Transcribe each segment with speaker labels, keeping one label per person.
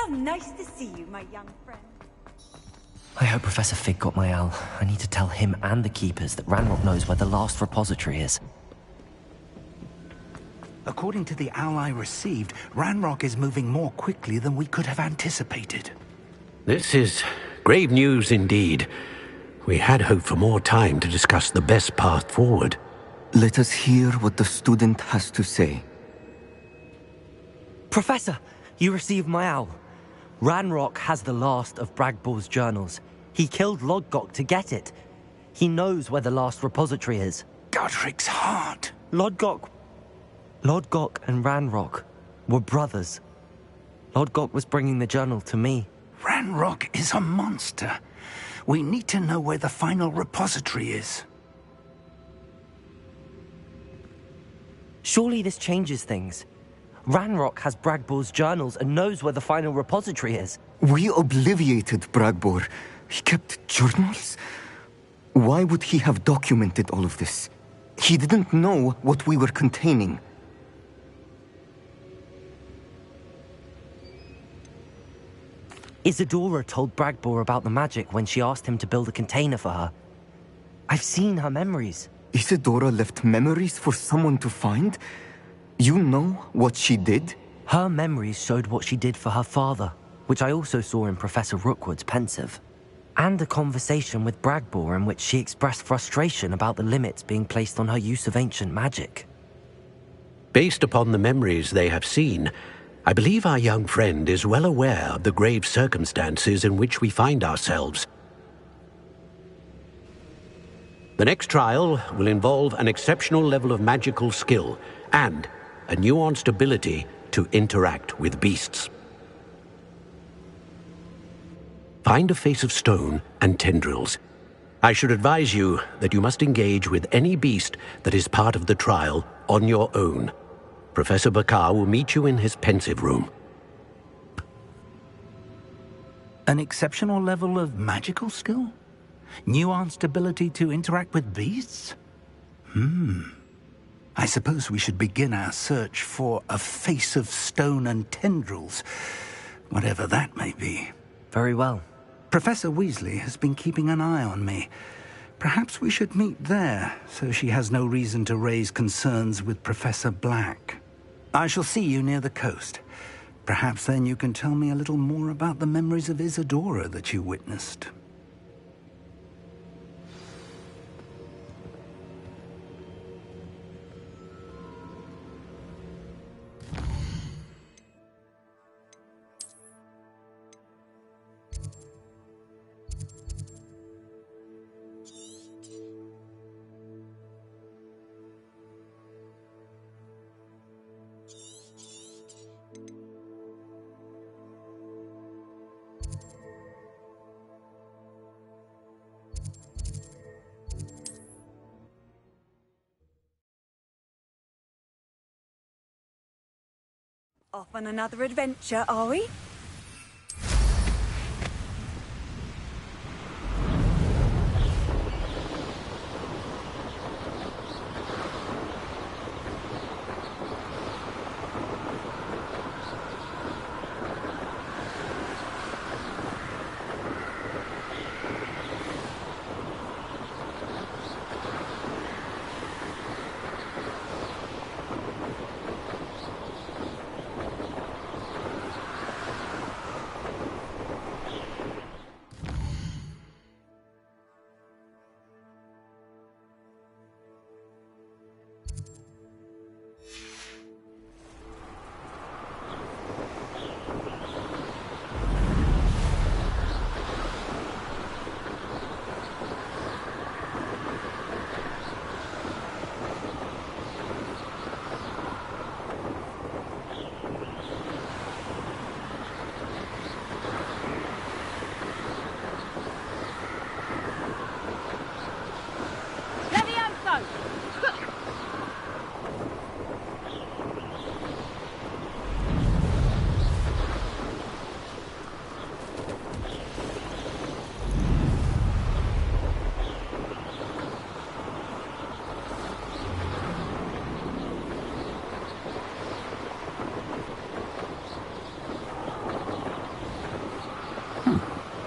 Speaker 1: How nice to see you, my young friend.
Speaker 2: I hope Professor Fig got my owl. I need to tell him and the Keepers that Ranrock knows where the last repository is.
Speaker 3: According to the owl I received, Ranrock is moving more quickly than we could have anticipated.
Speaker 4: This is grave news indeed. We had hoped for more time to discuss the best path forward.
Speaker 5: Let us hear what the student has to say.
Speaker 2: Professor, you received my owl. Ranrock has the last of Bragbor's journals. He killed Lodgok to get it. He knows where the last repository is.
Speaker 3: Godric's heart.
Speaker 2: Lodgok and Ranrock were brothers. Lodgok was bringing the journal to me.
Speaker 3: Ranrock is a monster. We need to know where the final repository is.
Speaker 2: Surely this changes things. Ranrock has Bragbor's journals and knows where the final repository is.
Speaker 5: We obliviated Bragbor. He kept journals? Why would he have documented all of this? He didn't know what we were containing.
Speaker 2: Isadora told Bragbor about the magic when she asked him to build a container for her. I've seen her memories.
Speaker 5: Isadora left memories for someone to find? You know what she did?
Speaker 2: Her memories showed what she did for her father, which I also saw in Professor Rookwood's pensive. And a conversation with Bragbor in which she expressed frustration about the limits being placed on her use of ancient magic.
Speaker 4: Based upon the memories they have seen, I believe our young friend is well aware of the grave circumstances in which we find ourselves. The next trial will involve an exceptional level of magical skill and a nuanced ability to interact with beasts. Find a face of stone and tendrils. I should advise you that you must engage with any beast that is part of the trial on your own. Professor Bakar will meet you in his pensive room.
Speaker 3: An exceptional level of magical skill? Nuanced ability to interact with beasts? I suppose we should begin our search for a face of stone and tendrils, whatever that may be.
Speaker 2: Very well.
Speaker 3: Professor Weasley has been keeping an eye on me. Perhaps we should meet there, so she has no reason to raise concerns with Professor Black. I shall see you near the coast. Perhaps then you can tell me a little more about the memories of Isadora that you witnessed.
Speaker 1: Off on another adventure, are we?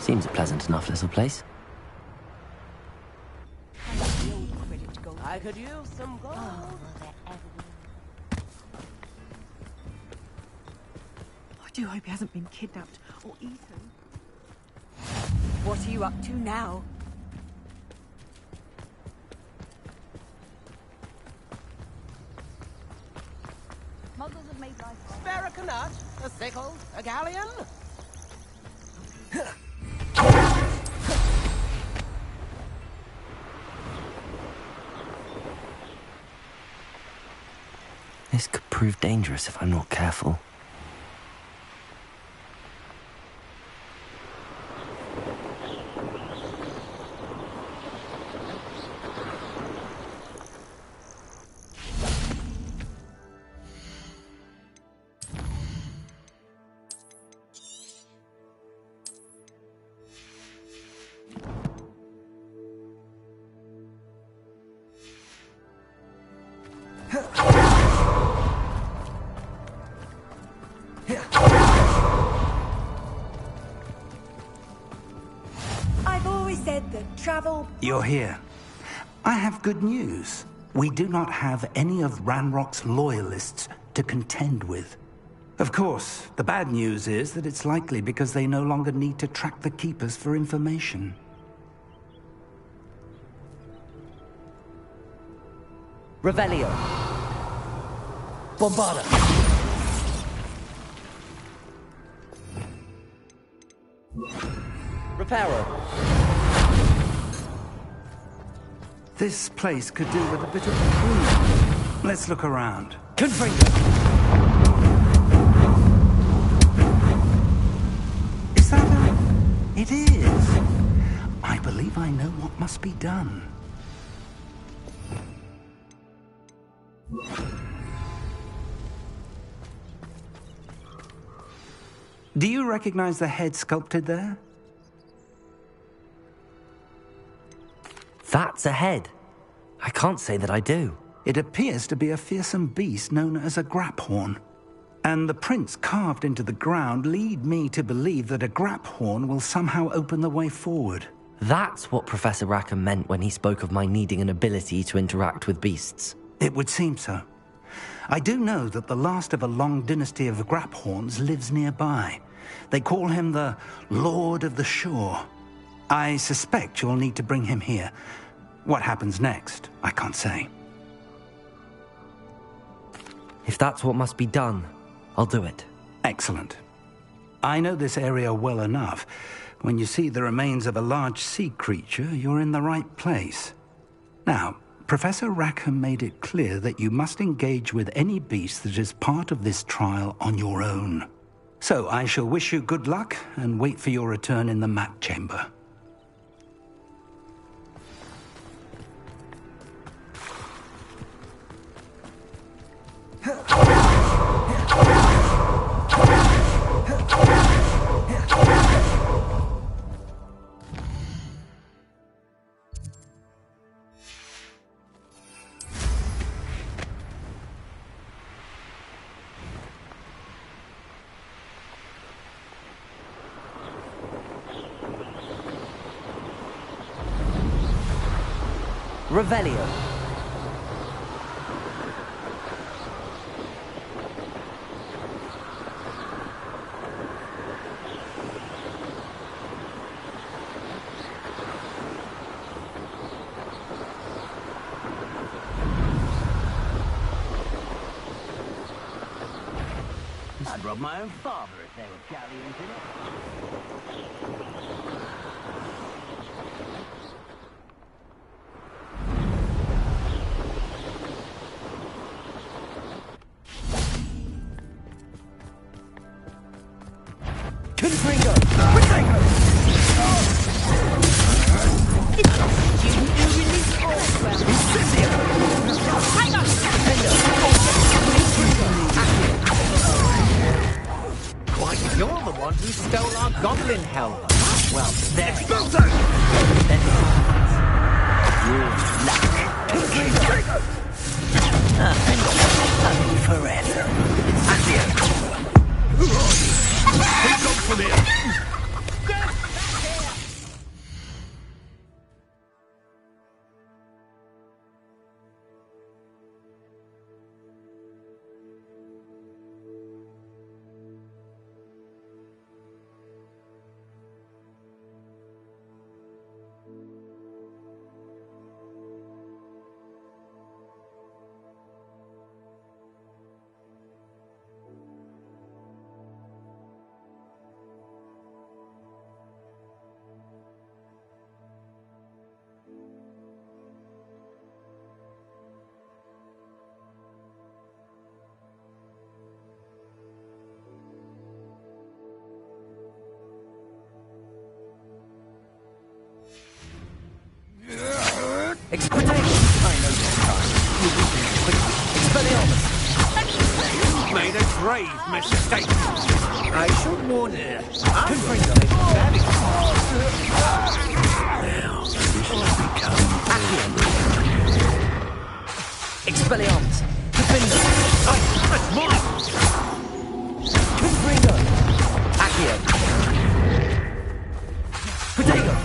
Speaker 2: Seems a pleasant enough little place.
Speaker 6: I could use some gold.
Speaker 1: I do hope he hasn't been kidnapped or eaten. What are you up to now?
Speaker 6: Muggles have made life hard. Spare a canut, a sickle, a galleon.
Speaker 2: This could prove dangerous if I'm not careful.
Speaker 1: I've always said that travel...
Speaker 3: You're here. I have good news. We do not have any of Ranrock's loyalists to contend with. Of course, the bad news is that it's likely because they no longer need to track the Keepers for information.
Speaker 2: Revelio. Bombarda. Reparo.
Speaker 3: This place could do with a bit of cleaning. Let's look around.
Speaker 2: Confringo.
Speaker 3: Is that a... It is. I believe I know what must be done. Do you recognize the head sculpted there?
Speaker 2: That's a head. I can't say that I do.
Speaker 3: It appears to be a fearsome beast known as a graphorn. And the prints carved into the ground lead me to believe that a graphorn will somehow open the way forward.
Speaker 2: That's what Professor Rackham meant when he spoke of my needing an ability to interact with beasts.
Speaker 3: It would seem so. I do know that the last of a long dynasty of graphorns lives nearby. They call him the Lord of the Shore. I suspect you'll need to bring him here. What happens next, I can't say.
Speaker 2: If that's what must be done, I'll do it.
Speaker 3: Excellent. I know this area well enough. When you see the remains of a large sea creature, you're in the right place. Now, Professor Rackham made it clear that you must engage with any beast that is part of this trial on your own. So I shall wish you good luck and wait for your return in the map chamber.
Speaker 2: Revelio.
Speaker 6: I'd rob my own father if they were galleons in it.
Speaker 2: Confringo.
Speaker 6: Quite, you're the one who stole our goblin helm. Well, there.
Speaker 2: Expulso! Your luck. Confringo. Forever. Accio.
Speaker 6: Who's gone from here? made a grave mistake. I should warn you, Confringo is very
Speaker 4: Now, this has become...
Speaker 2: Expelliarmus! Defender!
Speaker 6: That's mine!
Speaker 2: Confringo! Accio! Protego!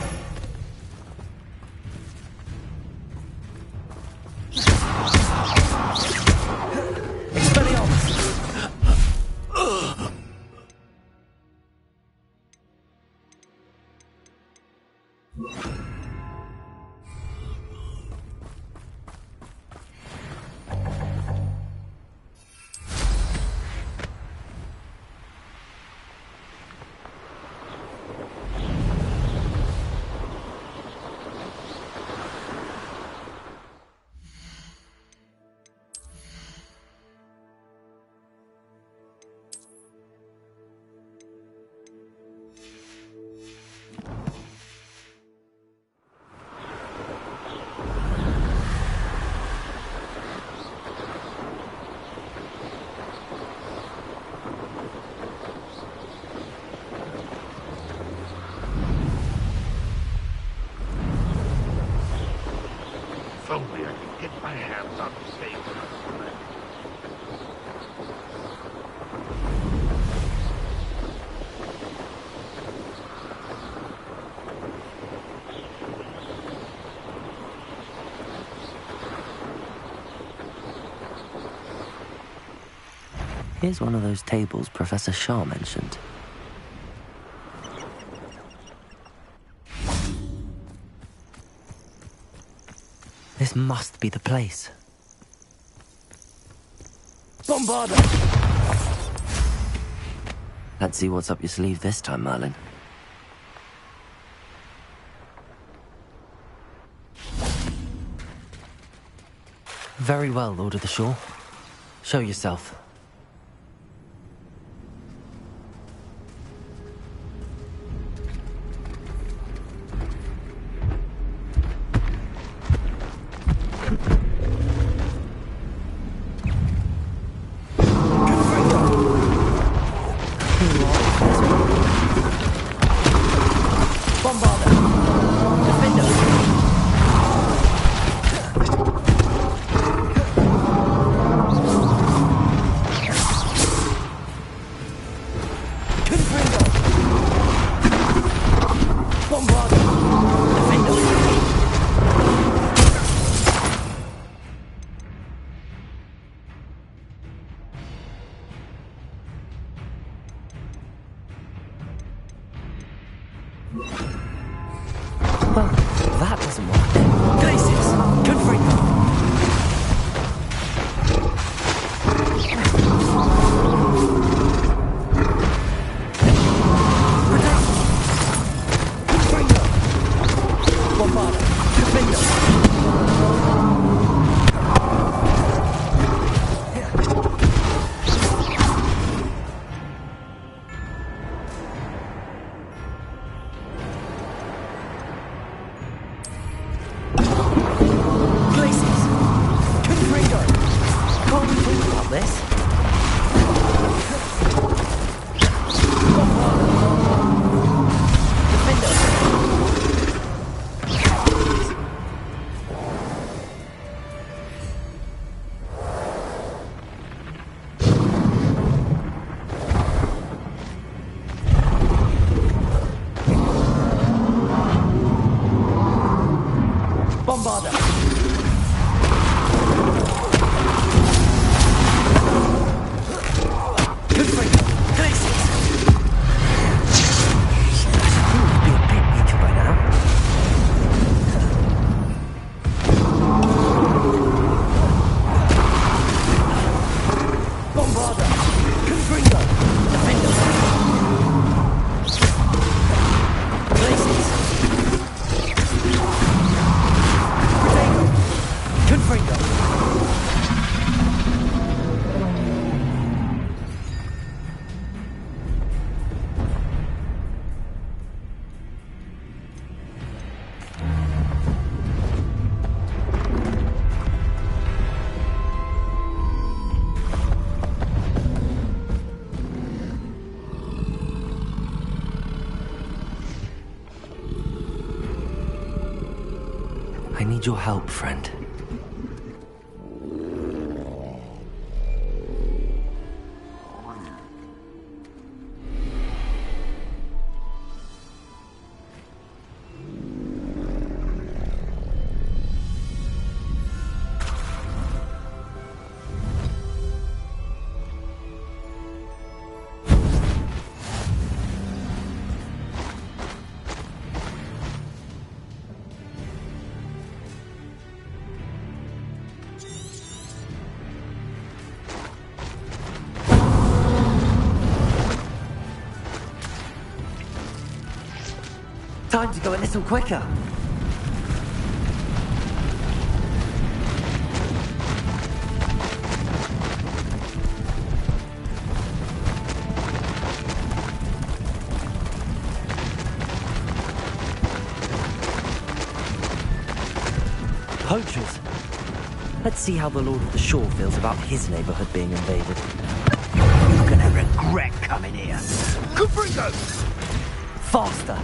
Speaker 2: Expelliarmus!
Speaker 7: If only I could get my hands on the paper.
Speaker 2: Here's one of those tables Professor Shah mentioned. This must be the place. Bombarda! Let's see what's up your sleeve this time, Merlin. Very well, Lord of the Shore. Show yourself. Well, that doesn't work. Glacius! Confringo! Confringo! Bombarda! Defender! Glacius! I need your help, friend. Time to go a little quicker. Poachers. Let's see how the Lord of the Shore feels about his neighborhood being invaded.
Speaker 6: You're gonna regret coming here.
Speaker 7: Gringo!
Speaker 2: Faster!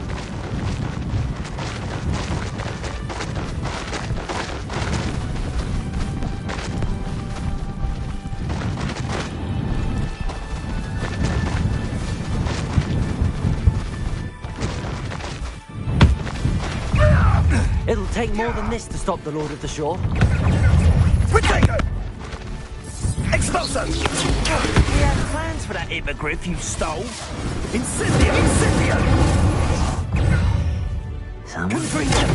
Speaker 2: It'll take more than this to stop the Lord of the Shore.
Speaker 6: Potato! Expulso! We had plans for that hippogriff you stole. Incendio! Incendio! Someone bring them.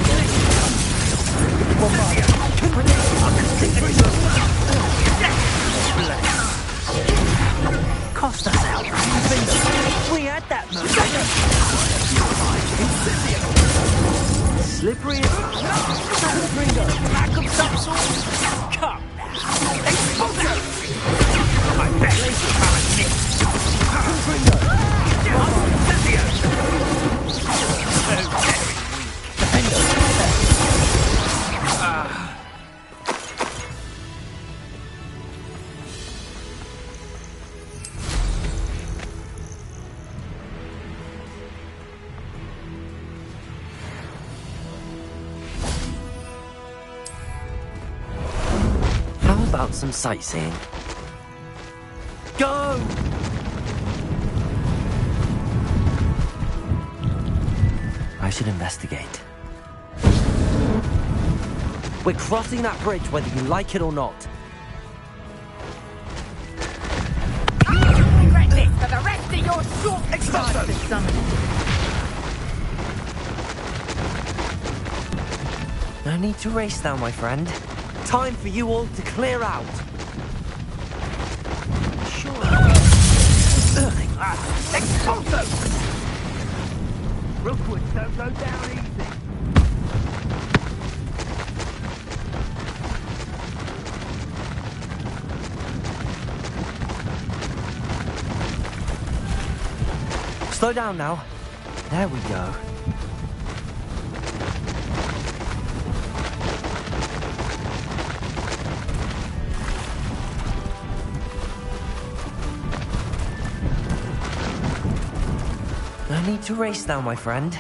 Speaker 6: Cost us out. We had that move. Slippery as Ringo. Lack of some sort. Come now. Expulso! My best laser power nick. Ringo.
Speaker 2: How about some sightseeing? Go! I should investigate. We're crossing that bridge whether you like it or not.
Speaker 8: You'll regret this for the rest of your short time this summer.
Speaker 2: No need to race now, my friend. Time for you all to clear out.
Speaker 6: Sure. Expulso! Rookwood don't go down easy.
Speaker 2: Slow down now. There we go. No need to race now, my friend.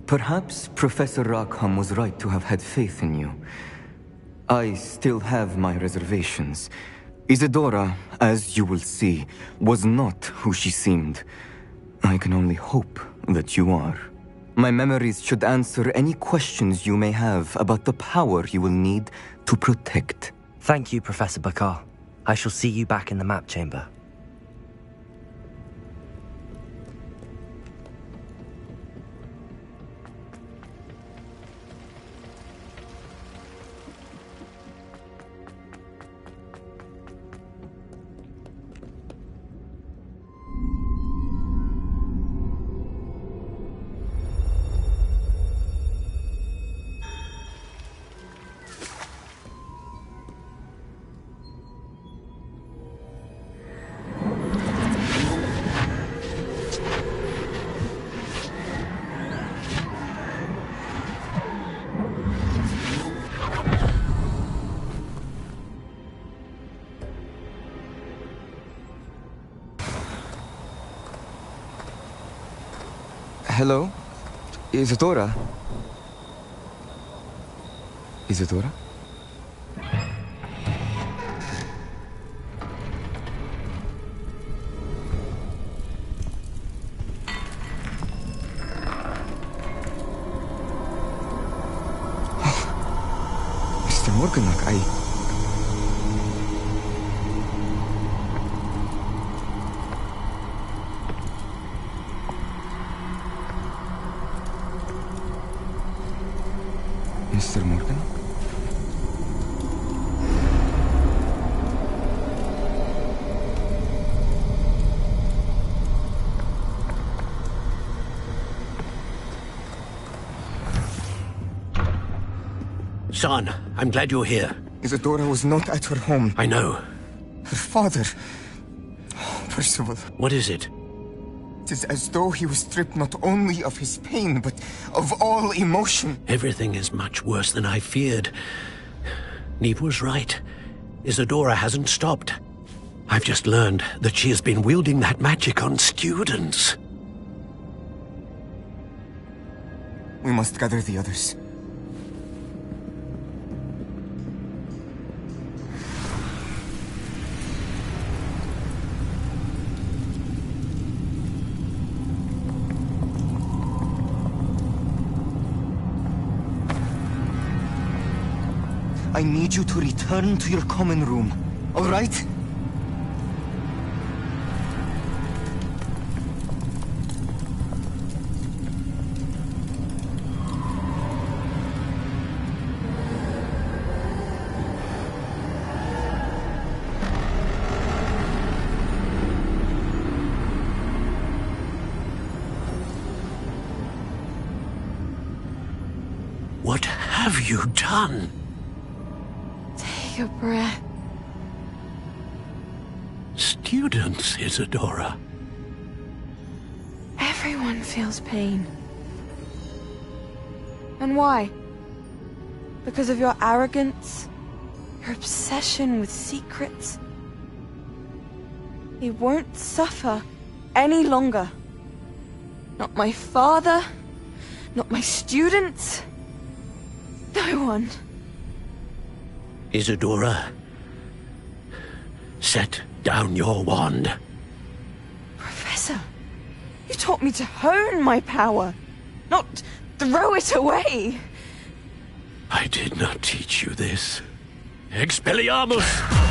Speaker 5: Perhaps Professor Rackham was right to have had faith in you. I still have my reservations. Isadora, as you will see, was not who she seemed. I can only hope that you are. My memories should answer any questions you may have about the power you will need to protect.
Speaker 2: Thank you, Professor Bakar. I shall see you back in the map chamber.
Speaker 5: Hello? Isadora? Isadora? Mr. Morganlock, Mr. Morgan?
Speaker 4: Son, I'm glad you're here.
Speaker 5: Isadora was not at her home.
Speaker 4: I know.
Speaker 5: Her father... Oh, Percival.
Speaker 4: What is it?
Speaker 5: It is as though he was stripped not only of his pain, but of all emotion.
Speaker 4: Everything is much worse than I feared. Neve was right. Isadora hasn't stopped. I've just learned that she has been wielding that magic on students.
Speaker 5: We must gather the others. I need you to return to your common room, all right?
Speaker 4: What have you done?
Speaker 8: Take a breath.
Speaker 4: Students, Isadora.
Speaker 8: Everyone feels pain. And why? Because of your arrogance? Your obsession with secrets? He won't suffer any longer. Not my father, not my students, no one.
Speaker 4: Isadora, set down your wand.
Speaker 8: Professor, you taught me to hone my power, not throw it away.
Speaker 4: I did not teach you this. Expelliarmus!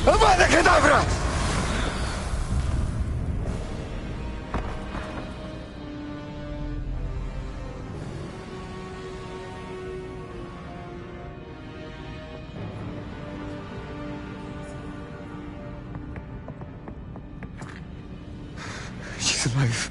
Speaker 5: Avada Kedavra! She's alive.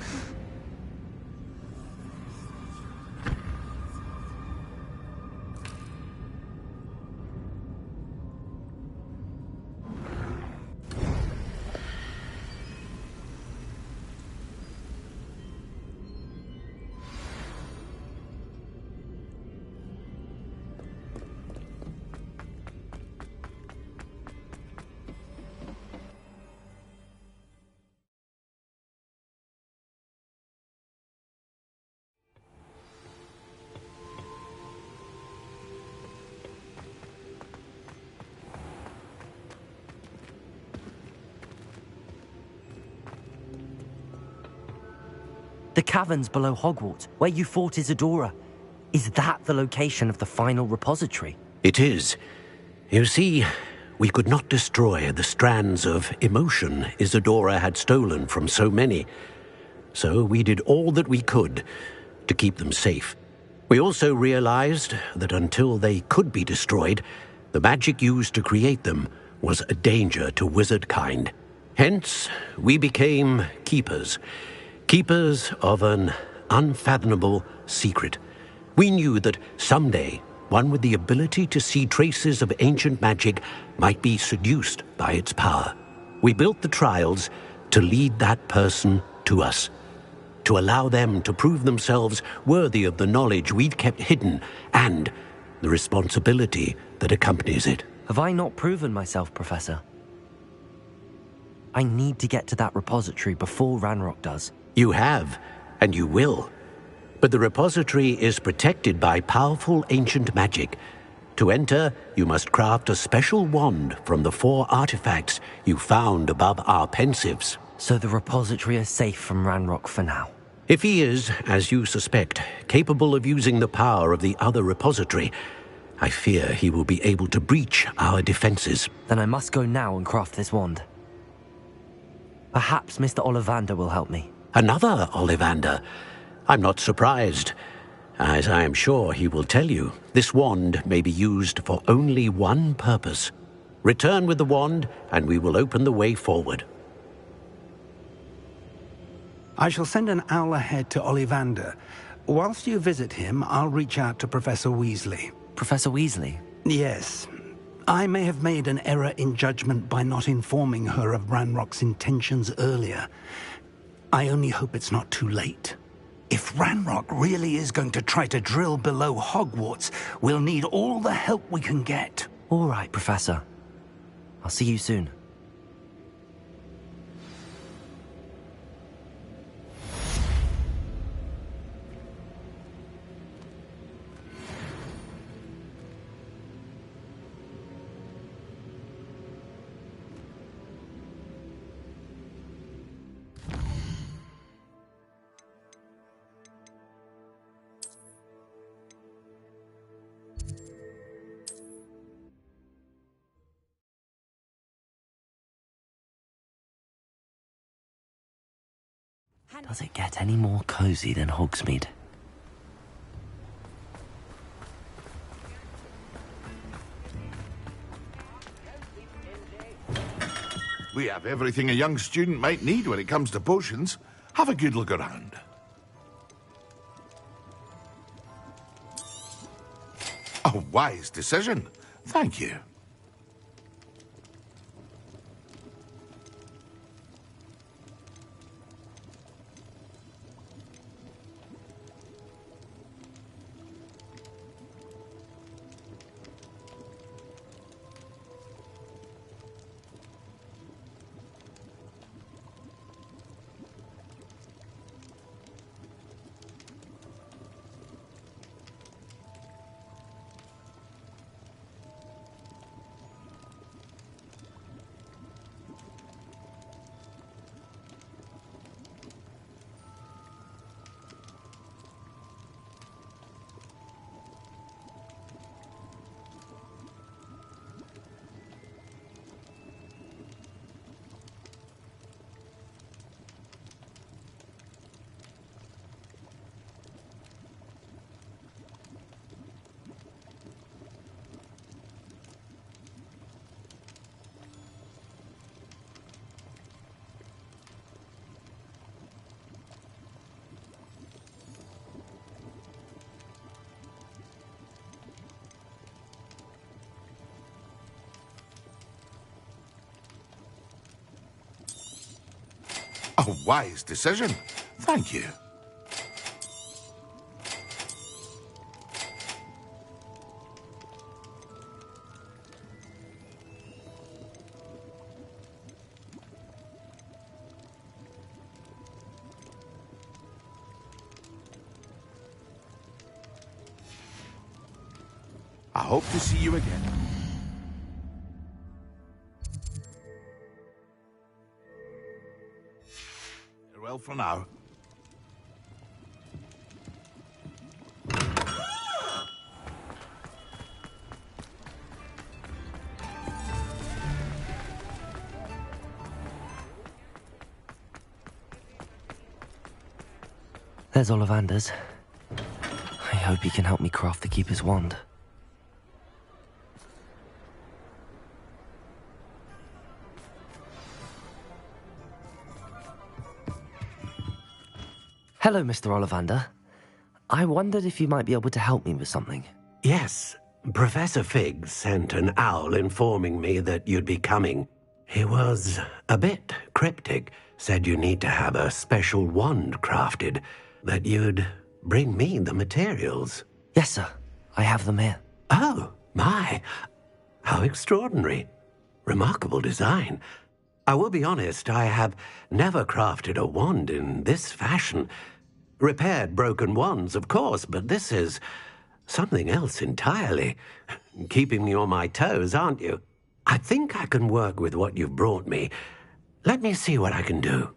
Speaker 2: The caverns below Hogwarts, where you fought Isadora. Is that the location of the final repository?
Speaker 4: It is. You see, we could not destroy the strands of emotion Isadora had stolen from so many. So we did all that we could to keep them safe. We also realized that until they could be destroyed, the magic used to create them was a danger to wizard kind. Hence, we became keepers. Keepers of an unfathomable secret. We knew that someday, one with the ability to see traces of ancient magic might be seduced by its power. We built the trials to lead that person to us, to allow them to prove themselves worthy of the knowledge we'd kept hidden and the responsibility that accompanies it.
Speaker 2: Have I not proven myself, Professor? I need to get to that repository before Ranrock does.
Speaker 4: You have, and you will. But the repository is protected by powerful ancient magic. To enter, you must craft a special wand from the 4 artifacts you found above our pensives.
Speaker 2: So the repository is safe from Ranrock for now.
Speaker 4: If he is, as you suspect, capable of using the power of the other repository, I fear he will be able to breach our defenses.
Speaker 2: Then I must go now and craft this wand. Perhaps Mr. Ollivander will help me.
Speaker 4: Another Ollivander? I'm not surprised. As I am sure he will tell you, this wand may be used for only one purpose. Return with the wand, and we will open the way forward.
Speaker 3: I shall send an owl ahead to Ollivander. Whilst you visit him, I'll reach out to Professor Weasley.
Speaker 2: Professor Weasley?
Speaker 3: Yes. I may have made an error in judgment by not informing her of Ranrock's intentions earlier. I only hope it's not too late. If Ranrock really is going to try to drill below Hogwarts, we'll need all the help we can get.
Speaker 2: All right, Professor. I'll see you soon. Does it get any more cozy than Hogsmeade?
Speaker 7: We have everything a young student might need when it comes to potions. Have a good look around. A wise decision. Thank you. A wise decision. Thank you. I hope to see you again. Farewell for now.
Speaker 2: There's Ollivander's. I hope he can help me craft the Keeper's wand. Hello, Mr. Ollivander. I wondered if you might be able to help me with something.
Speaker 4: Yes, Professor Fig sent an owl informing me that you'd be coming. He was a bit cryptic, said you need to have a special wand crafted, that you'd bring me the materials.
Speaker 2: Yes, sir. I have them here.
Speaker 4: Oh, my. How extraordinary. Remarkable design. I will be honest, I have never crafted a wand in this fashion. Repaired broken wands, of course, but this is something else entirely. Keeping me on my toes, aren't you? I think I can work with what you've brought me. Let me see what I can do.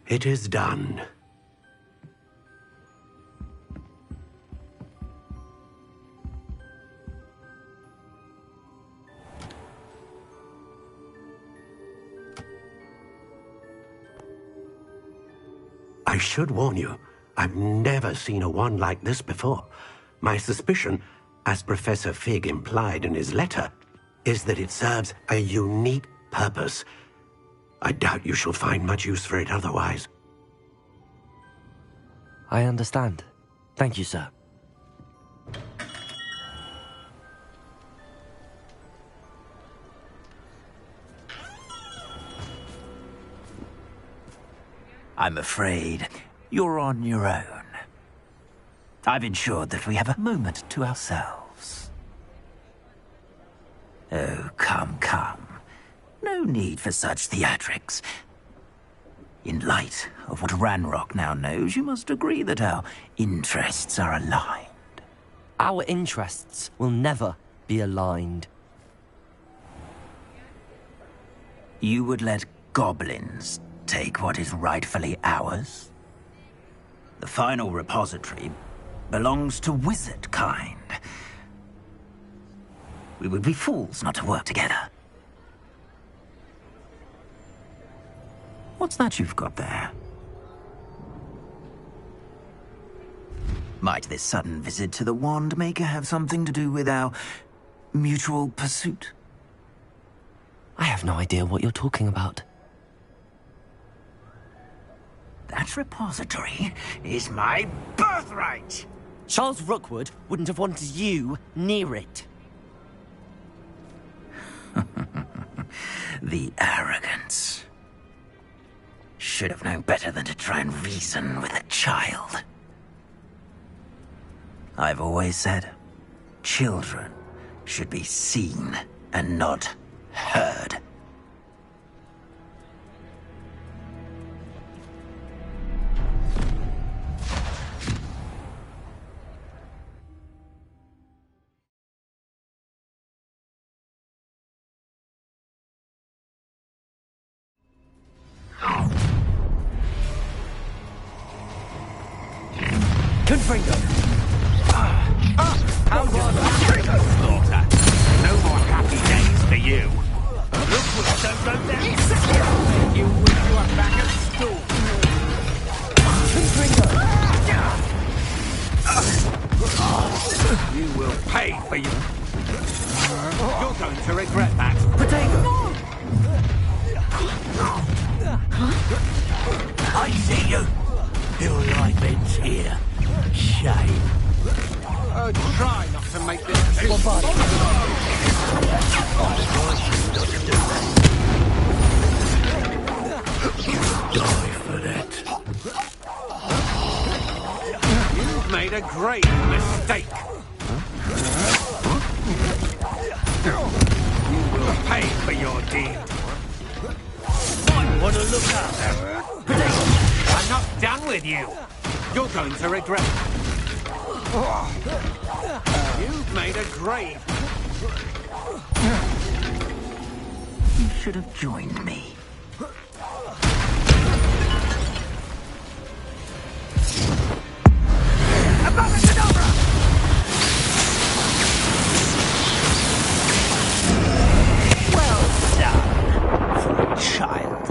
Speaker 4: It is done. I should warn you, I've never seen a wand like this before. My suspicion, as Professor Fig implied in his letter, is that it serves a unique purpose. I doubt you shall find much use for it otherwise.
Speaker 2: I understand. Thank you, sir.
Speaker 6: I'm afraid you're on your own. I've ensured that we have a moment to ourselves. Oh, come, come. No need for such theatrics. In light of what Ranrock now knows, you must agree that our interests are aligned.
Speaker 2: Our interests will never be aligned.
Speaker 6: You would let goblins take what is rightfully ours? The final repository belongs to wizard kind. We would be fools not to work together. What's that you've got there? Might this sudden visit to the Wand Maker have something to do with our mutual pursuit?
Speaker 2: I have no idea what you're talking about.
Speaker 6: That repository is my birthright!
Speaker 2: Charles Rookwood wouldn't have wanted you near it.
Speaker 6: The arrogance. Should have known better than to try and reason with a child. I've always said, children should be seen and not heard.
Speaker 2: Confringo!
Speaker 6: Slaughter. No more happy days for you. Rookwood don't go down. You wish you were back at school. You will pay for you. You're going to regret that.
Speaker 2: Potato!
Speaker 6: I see you. Your life ends here. Shame.
Speaker 9: Try not to make this too
Speaker 4: Die for that.
Speaker 9: You've made a great mistake. You will pay for your deed. Might want to look up. I'm not done with you. You're going to regret it. You've made a grave.
Speaker 6: You should have joined me. Well done for a child.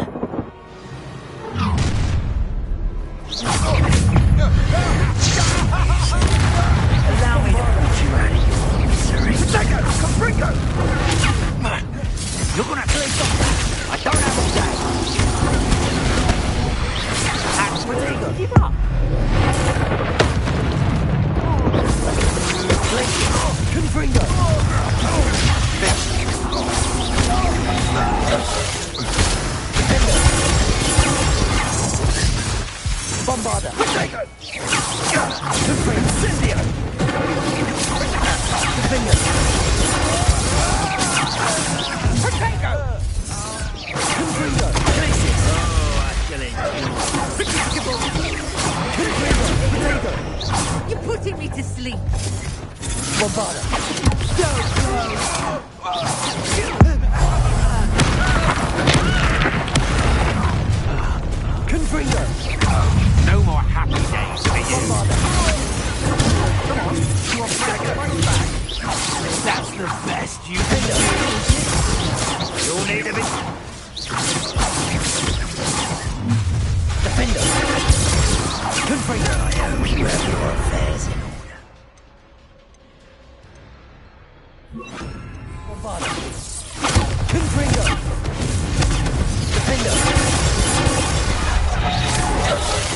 Speaker 6: Allow me to put you out of your misery. You're gonna have to leave something. I don't have a day. And Protego, give up. Confringo. Bombarda. Protego. Confringo. Incendio. Confringo. Protego. Confringo. Places. Oh, actually. Confringo. Protego.
Speaker 1: You're putting me to sleep.
Speaker 6: Bombarda. Confringo.
Speaker 9: No more happy days for you.
Speaker 6: Bombarda. Come on. You want back?
Speaker 9: That's the best you can do. You'll need a bit.
Speaker 6: Defender. Confringo. I hope you have your affairs in order. Bombarda. Confringo. Defender.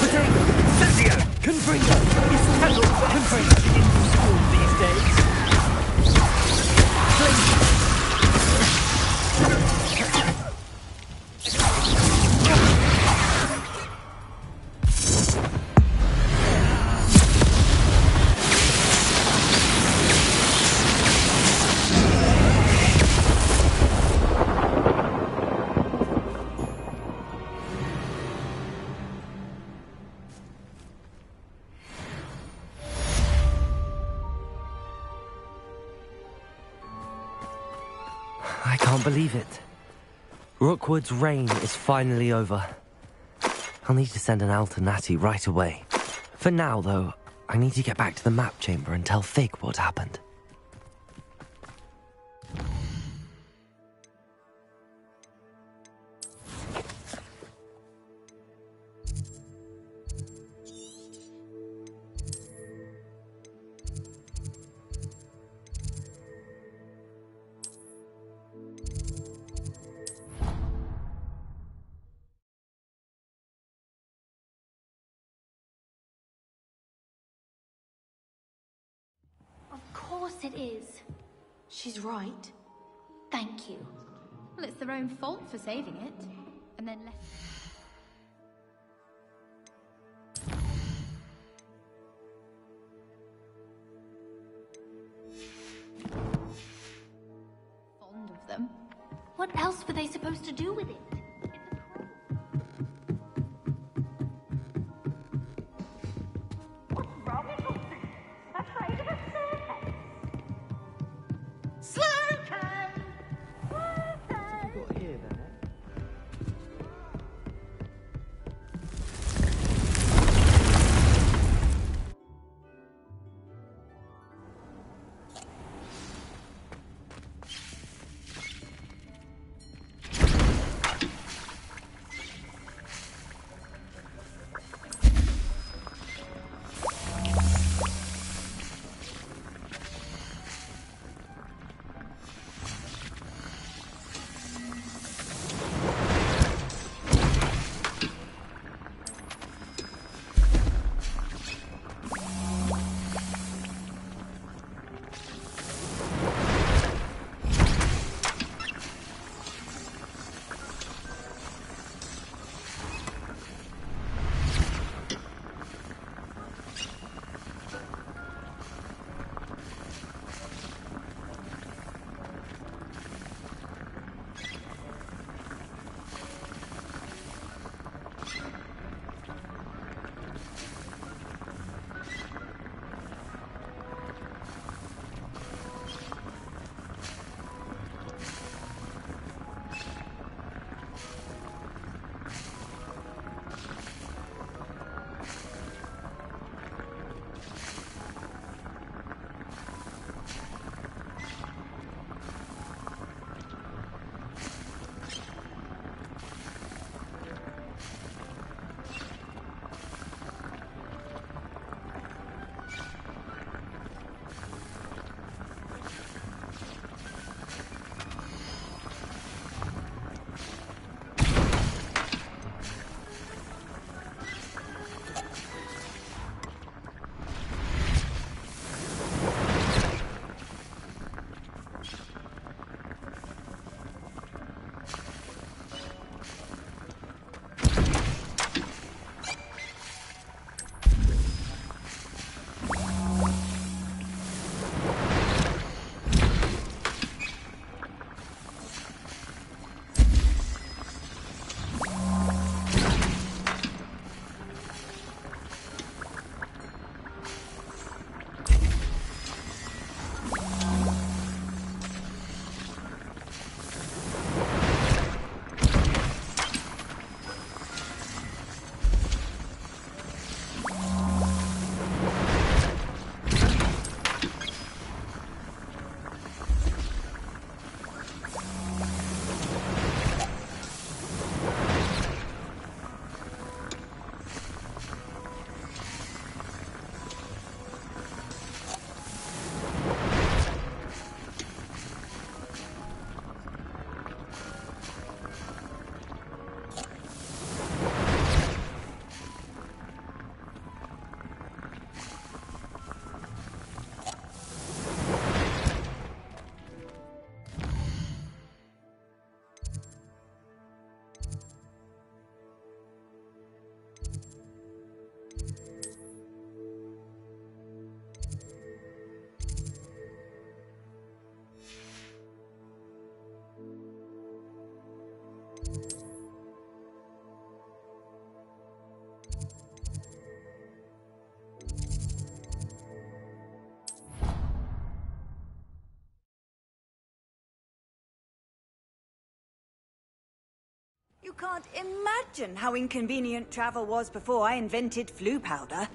Speaker 6: Potato. Cezio. Confringo. Is Tangle Confringo in school these days?
Speaker 2: I can't believe it. Rookwood's reign is finally over. I'll need to send an Alternati right away. For now, though, I need to get back to the map chamber and tell Fig what happened.
Speaker 10: Of course it is.
Speaker 8: She's right.
Speaker 10: Thank you.
Speaker 11: Well, it's their own fault for saving it. And then left. Fond of them.
Speaker 10: What else were they supposed to do with it?
Speaker 1: You can't imagine how inconvenient travel was before I invented flu powder.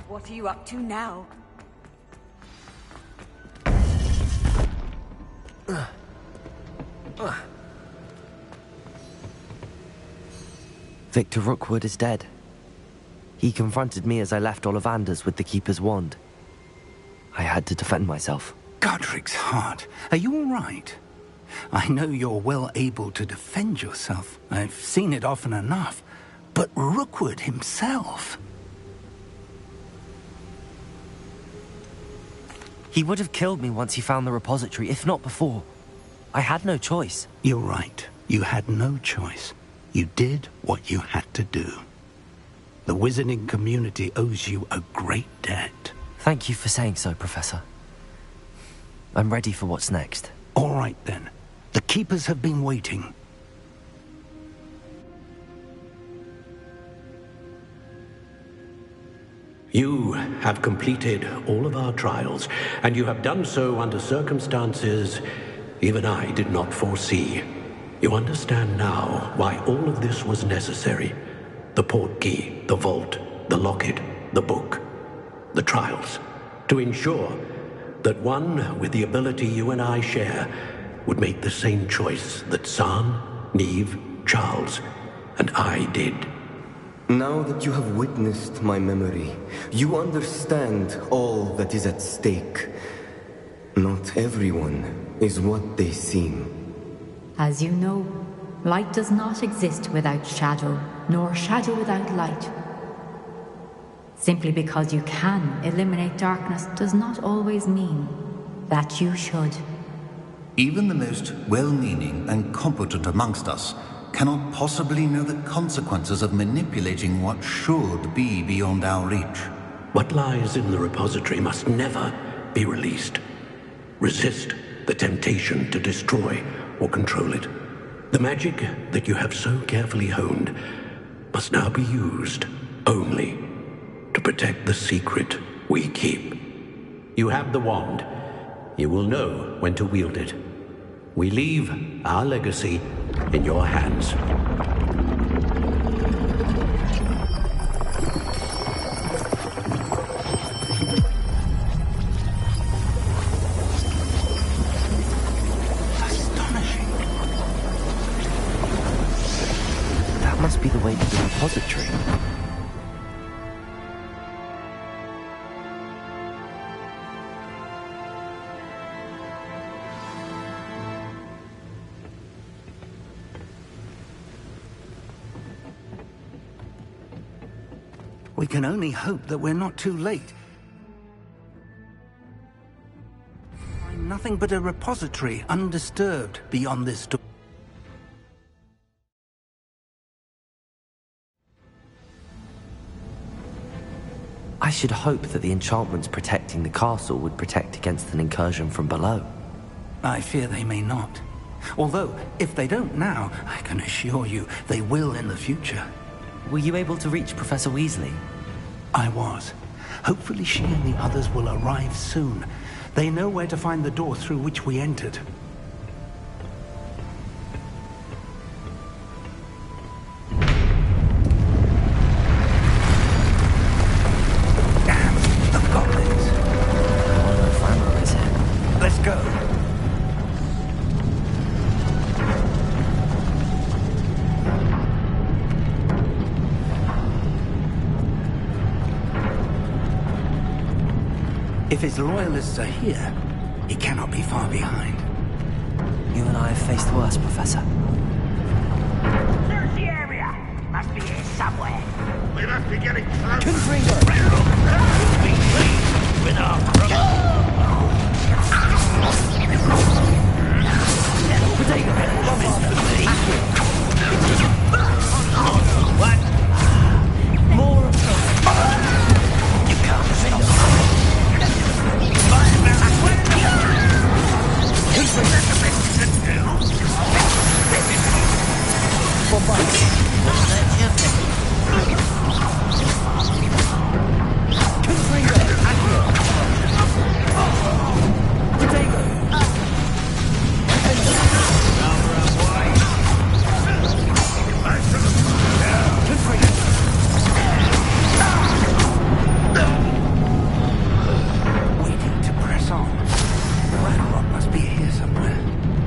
Speaker 1: What are you up to now?
Speaker 2: Victor Rookwood is dead. He confronted me as I left Ollivander's with the Keeper's wand. I had to defend myself.
Speaker 3: Godric's heart, are you all right? I know you're well able to defend yourself. I've seen it often enough. But Rookwood himself...
Speaker 2: He would have killed me once he found the repository, if not before. I had no choice.
Speaker 3: You're right. You had no choice. You did what you had to do. The wizarding community owes you a great debt.
Speaker 2: Thank you for saying so, Professor. I'm ready for what's next.
Speaker 3: All right, then. The Keepers have been waiting.
Speaker 4: You have completed all of our trials, and you have done so under circumstances even I did not foresee. You understand now why all of this was necessary. The portkey, the vault, the locket, the book, the trials. To ensure that one with the ability you and I share would make the same choice that San, Neve, Charles, and I did.
Speaker 5: Now that you have witnessed my memory, you understand all that is at stake. Not everyone is what they seem.
Speaker 12: As you know, light does not exist without shadow, nor shadow without light. Simply because you can eliminate darkness does not always mean that you should.
Speaker 13: Even the most well-meaning and competent amongst us cannot possibly know the consequences of manipulating what should be beyond our reach.
Speaker 4: What lies in the repository must never be released. Resist the temptation to destroy or control it. The magic that you have so carefully honed must now be used only to protect the secret we keep. You have the wand. You will know when to wield it. We leave our legacy in your hands.
Speaker 3: Astonishing.
Speaker 2: That must be the way to the repository.
Speaker 3: We can only hope that we're not too late. Find nothing but a repository undisturbed beyond this door.
Speaker 2: I should hope that the enchantments protecting the castle would protect against an incursion from below.
Speaker 3: I fear they may not. Although, if they don't now, I can assure you they will in the future.
Speaker 2: Were you able to reach Professor Weasley?
Speaker 3: I was. Hopefully she and the others will arrive soon. They know where to find the door through which we entered. Let's go. If his loyalists are here, he cannot be far behind.
Speaker 2: You and I have faced worse, Professor.
Speaker 14: Search the area! Must be here somewhere.
Speaker 7: We must be getting close.
Speaker 2: Confringo!
Speaker 14: We'll be pleased with our progress. What?
Speaker 2: More of them!
Speaker 14: You can't finish.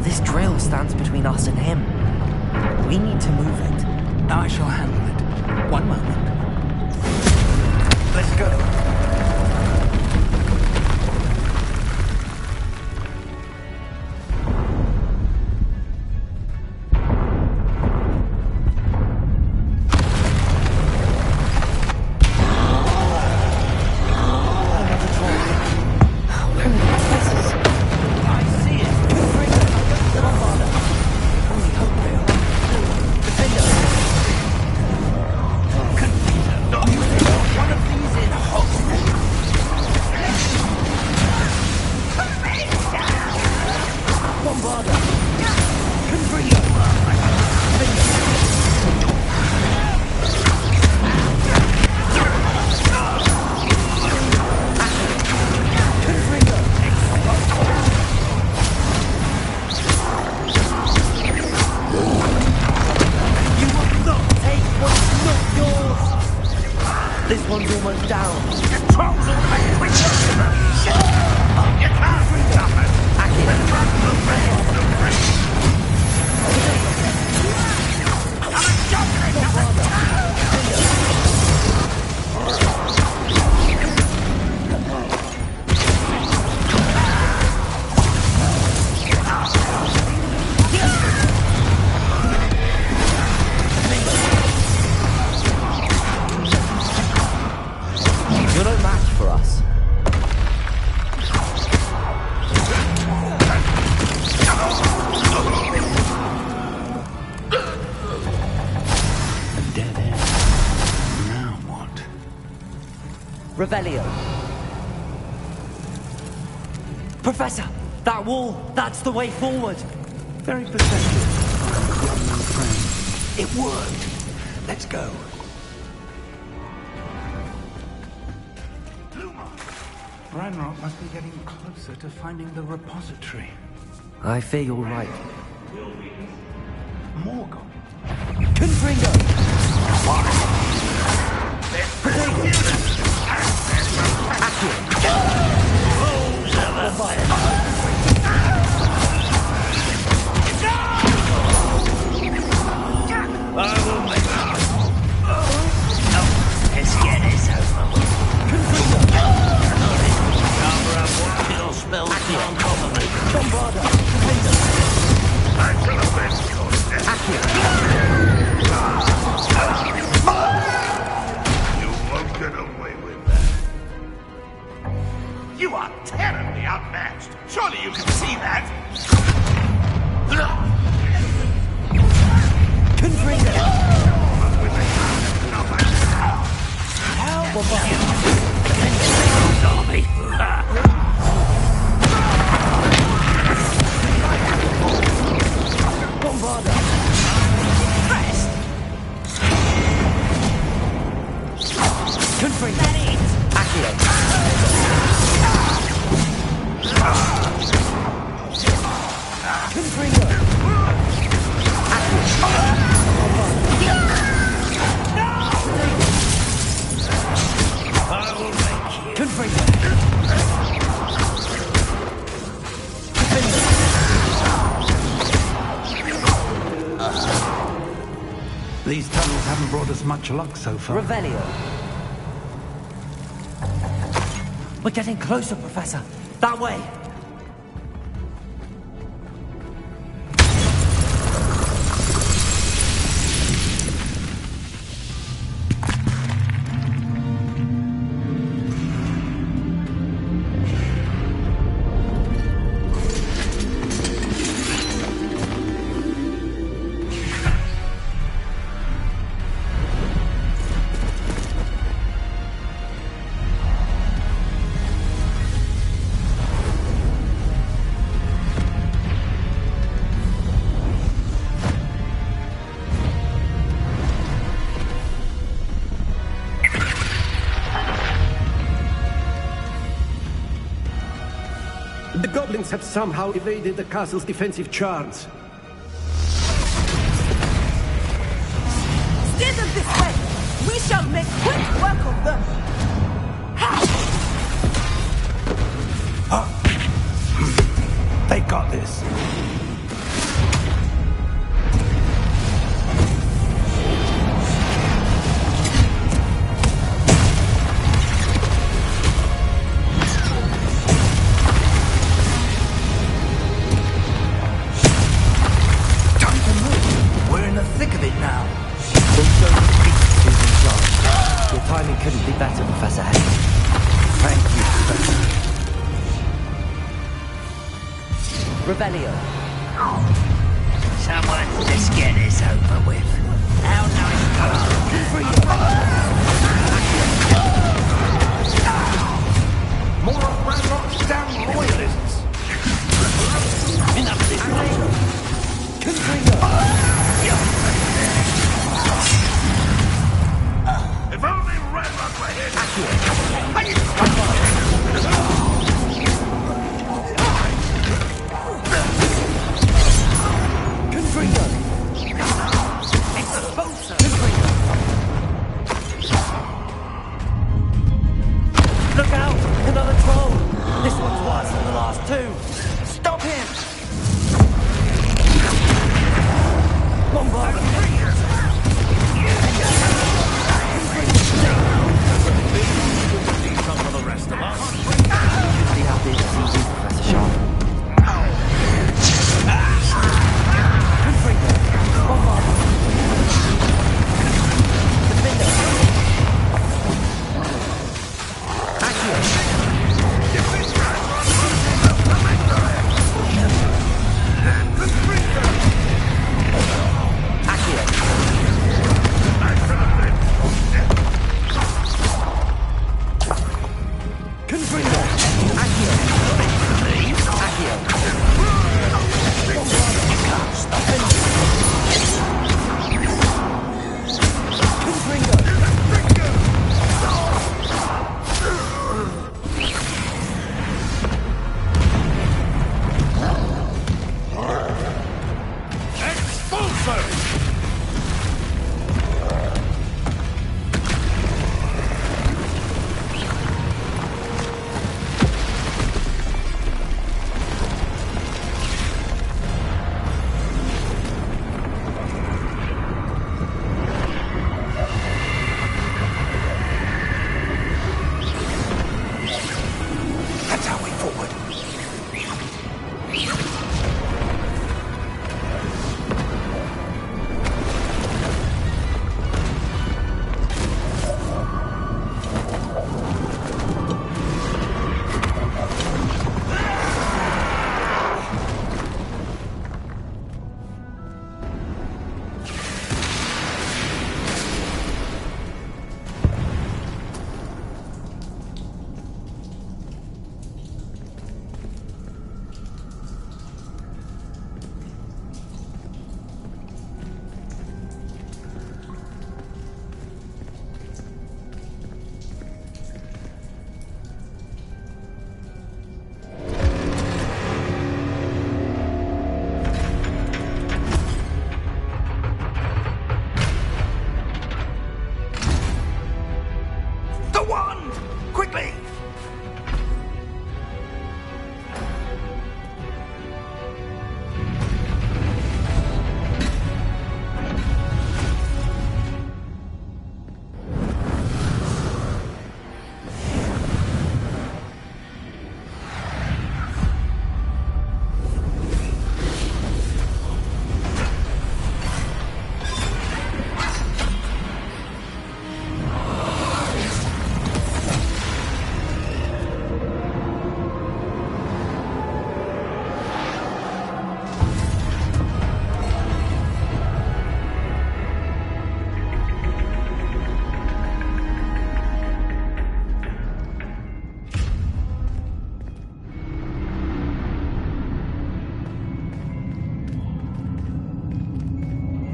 Speaker 2: This drill stands between us and him. We need to move it.
Speaker 3: I shall handle it. One moment. Let's go.
Speaker 2: This one's almost down.
Speaker 14: Controls automatically. You can't stop it.
Speaker 2: You're no match for us.
Speaker 3: A dead end. Now what?
Speaker 2: Revelio. Professor, that wall, that's the way forward.
Speaker 3: Very perceptive, young friend. It worked. Let's go. Ranrock must be getting closer to finding the repository.
Speaker 2: I fear you're right.
Speaker 3: Morgan.
Speaker 2: Confringo!
Speaker 7: You are terribly outmatched. Surely you can see that.
Speaker 2: Confringo! Accio!
Speaker 3: These tunnels haven't brought us much luck so far.
Speaker 2: Revelio. We're getting closer, Professor. That way.
Speaker 4: The goblins have somehow evaded the castle's defensive charms.
Speaker 8: Steer them this way! We shall make quick work of them!
Speaker 3: They got this.
Speaker 2: Timing couldn't be better, Professor Hay.
Speaker 3: Thank you, Professor.
Speaker 2: Revelio.
Speaker 14: Someone, let's get this over with. How nice. More of Ranrock's damn royalists. Enough of this nonsense. If only Ranrock were here to do
Speaker 2: Look out! Another troll!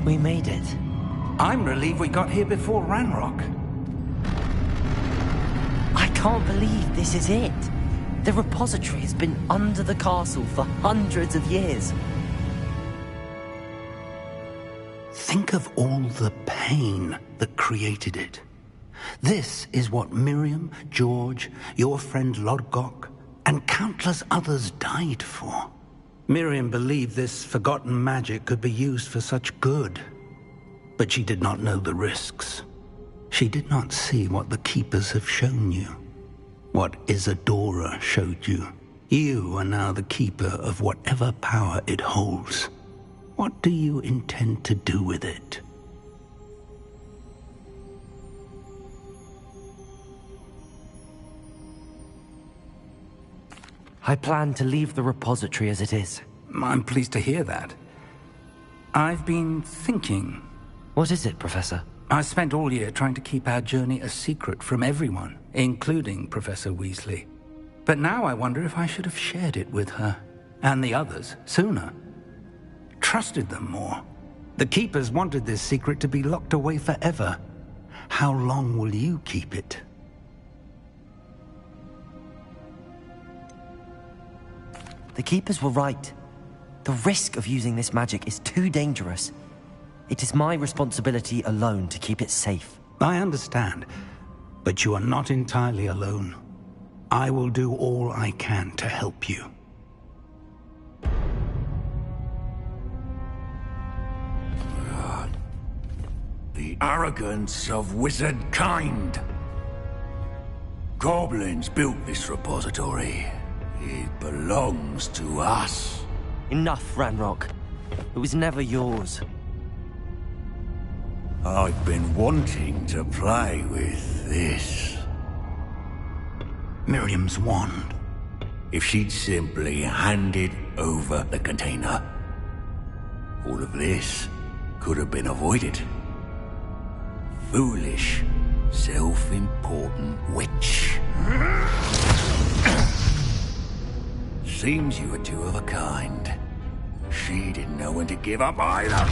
Speaker 2: We made it.
Speaker 3: I'm relieved we got here before Ranrock.
Speaker 2: I can't believe this is it. The repository has been under the castle for hundreds of years.
Speaker 3: Think of all the pain that created it. This is what Miriam, George, your friend Lodgok, and countless others died for. Miriam believed this forgotten magic could be used for such good. But she did not know the risks. She did not see what the Keepers have shown you. What Isadora showed you. You are now the Keeper of whatever power it holds. What do you intend to do with it?
Speaker 2: I plan to leave the repository as it is.
Speaker 3: I'm pleased to hear that. I've been thinking.
Speaker 2: What is it, Professor?
Speaker 3: I spent all year trying to keep our journey a secret from everyone, including Professor Weasley. But now I wonder if I should have shared it with her, and the others, sooner. Trusted them more. The Keepers wanted this secret to be locked away forever. How long will you keep it?
Speaker 2: The Keepers were right. The risk of using this magic is too dangerous. It is my responsibility alone to keep it safe.
Speaker 3: I understand, but you are not entirely alone. I will do all I can to help you.
Speaker 14: The arrogance of wizard kind. Goblins built this repository. It belongs to us.
Speaker 2: Enough, Ranrock. It was never yours.
Speaker 14: I've been wanting to play with this.
Speaker 3: Miriam's wand.
Speaker 14: If she'd simply handed over the container, all of this could have been avoided. Foolish, self-important witch. Seems you were two of a kind. She didn't know when to give up either.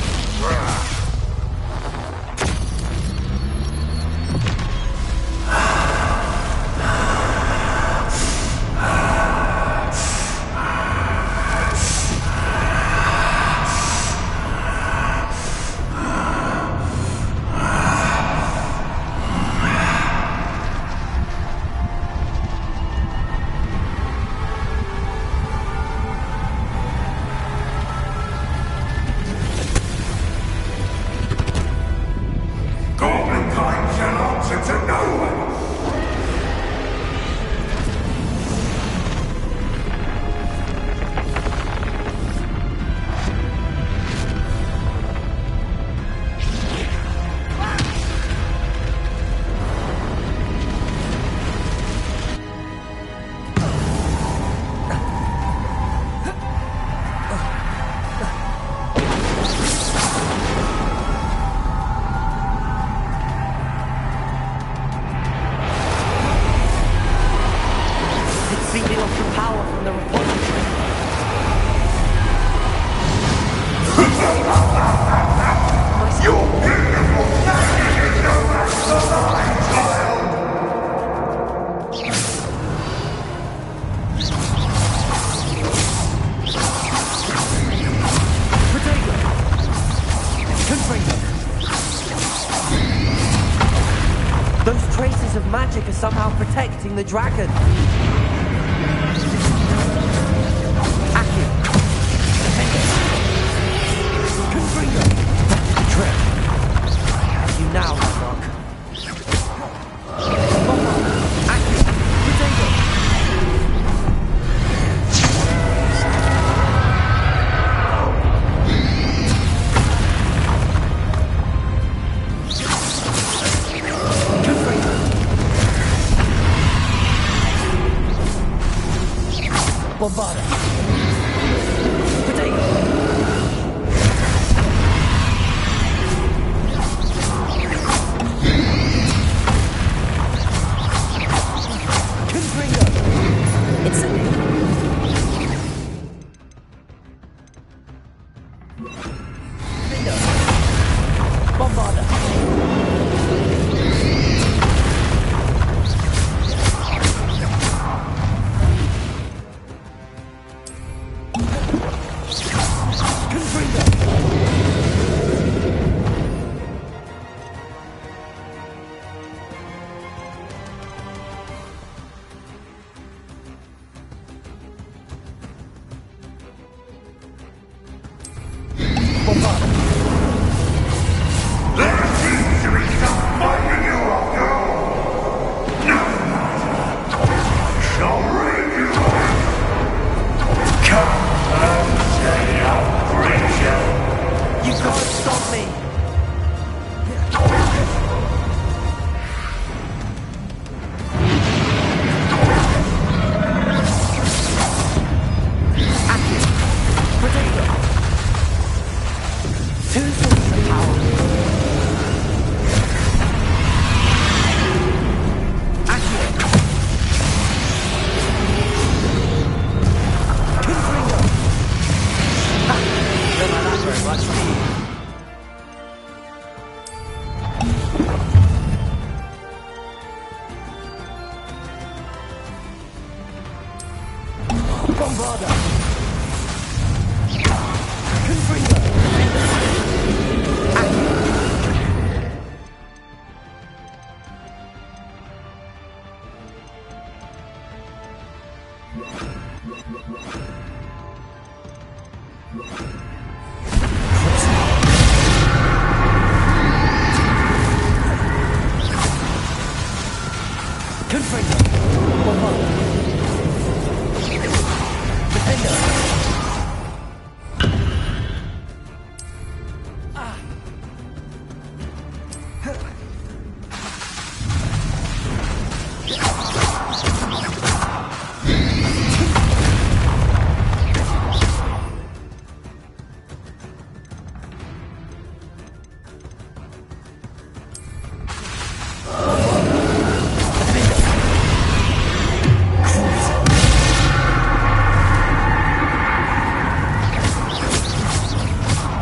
Speaker 2: Those traces of magic are somehow protecting the dragon. You now, Ranrock. Two sources of power. Accurate. Confringo. Ha! Don't like that very much. Bombarda. Confringo.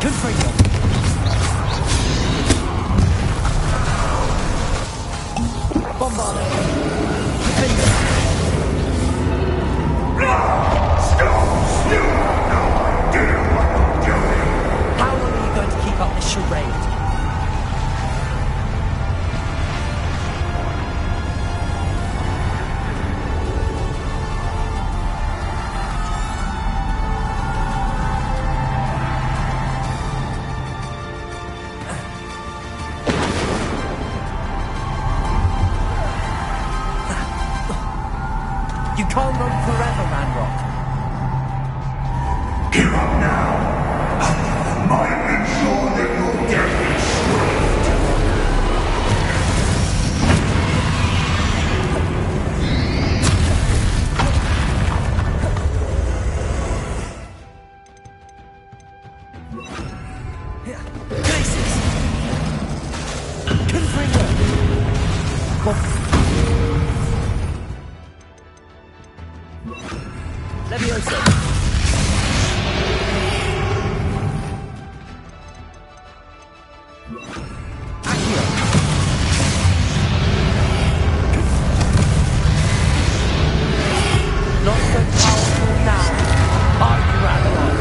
Speaker 2: Confringo. Bombarda. Defender. You can't run forever, Ranrock.
Speaker 15: Give up now. I might ensure that your death is
Speaker 2: Places. Confringo. Levioso. Accio. Not so powerful now. I'd rather not.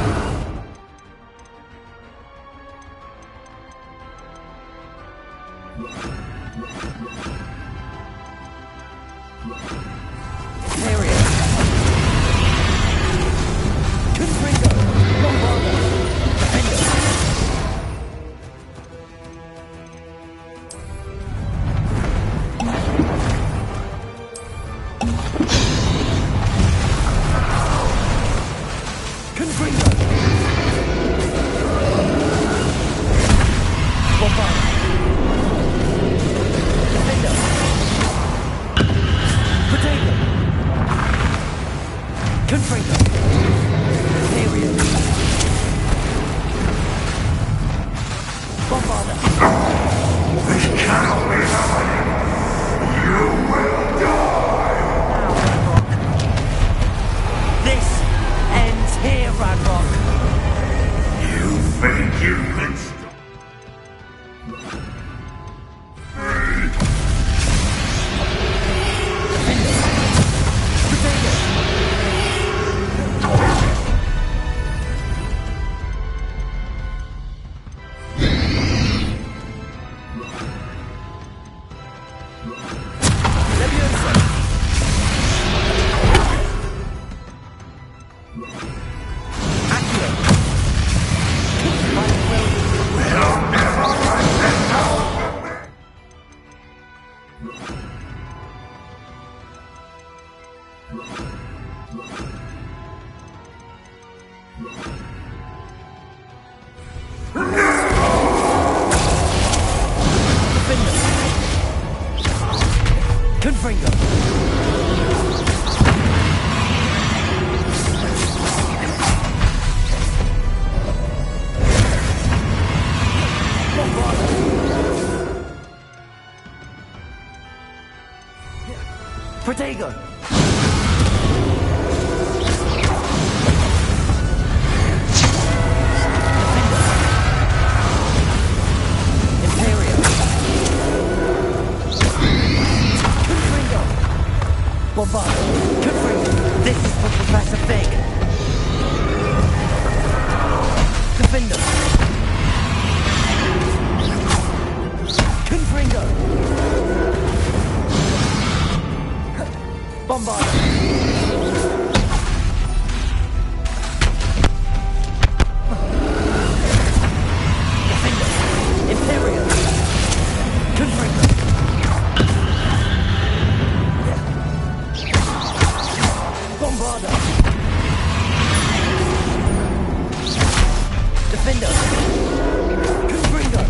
Speaker 2: Period. Confringo. Bombarda. Defender. Confringo. Bombarda. Defender. Potato. Confringo. Period. Bombarda.
Speaker 15: This cannot be happening. You will die.
Speaker 2: Now, Ranrock. This ends here, Ranrock.
Speaker 15: You think you can stop
Speaker 2: Protego! Imperio! Confringo! Bombard! Confringo! This is for Professor Fig! Defender! Confringo! Bombard! Defender! Imperial! Confringo! Bombarder! Defender! Confringo!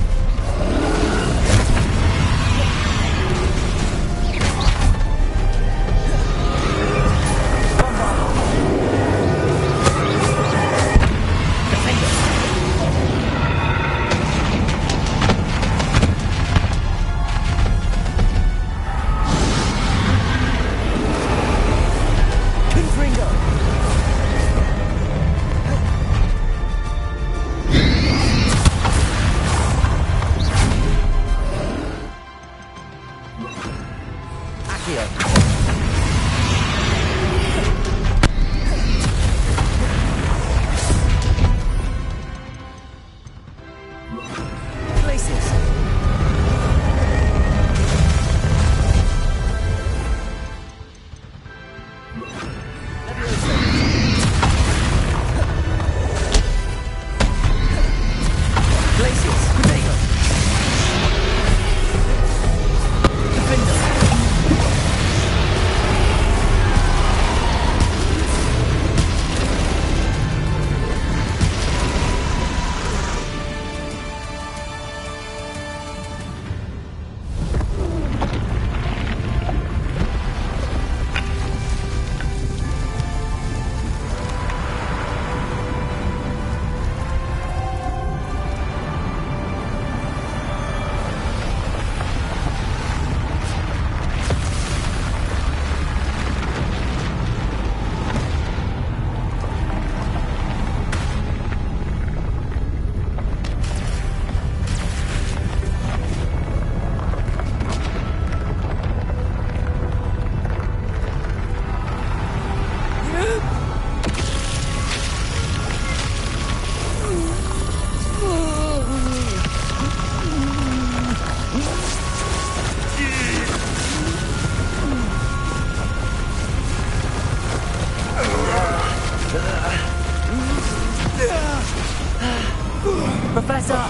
Speaker 2: Professor!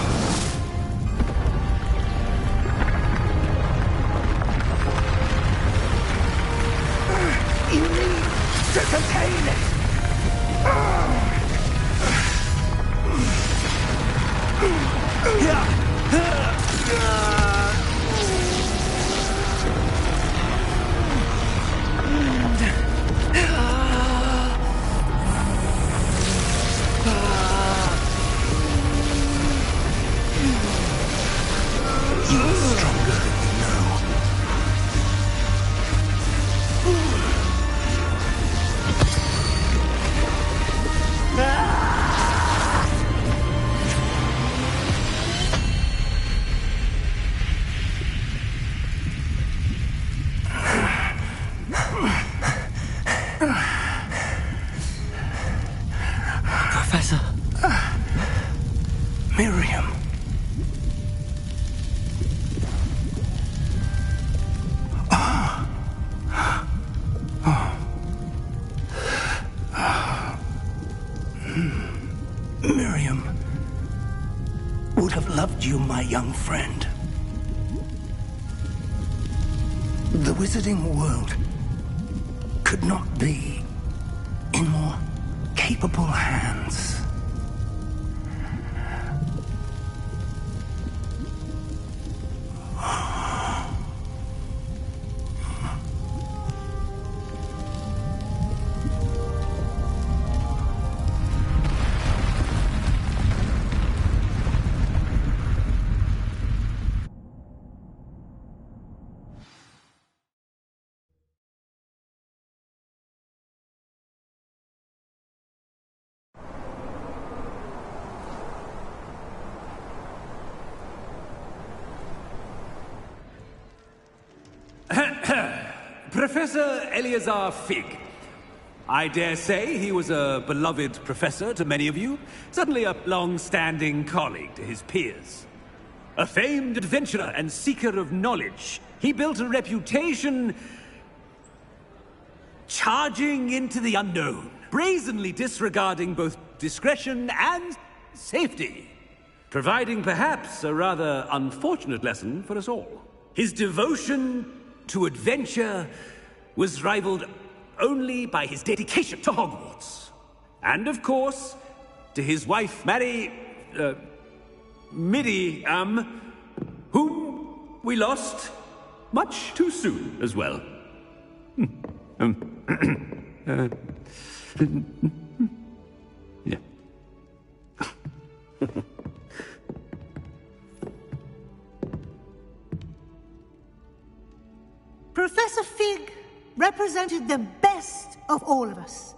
Speaker 15: You need to contain it!
Speaker 3: You're stronger than you know.
Speaker 2: Professor.
Speaker 3: Miriam. Miriam would have loved you, my young friend. The wizarding world could not be in more capable hands.
Speaker 16: Professor Eleazar Fig. I dare say he was a beloved professor to many of you, certainly a long-standing colleague to his peers. A famed adventurer and seeker of knowledge, he built a reputation charging into the unknown, brazenly disregarding both discretion and safety, providing perhaps a rather unfortunate lesson for us all. His devotion to adventure was rivaled only by his dedication to Hogwarts. And of course, to his wife, Midi, whom we lost much too soon as well. Yeah.
Speaker 17: Professor Fig represented the best of all of us.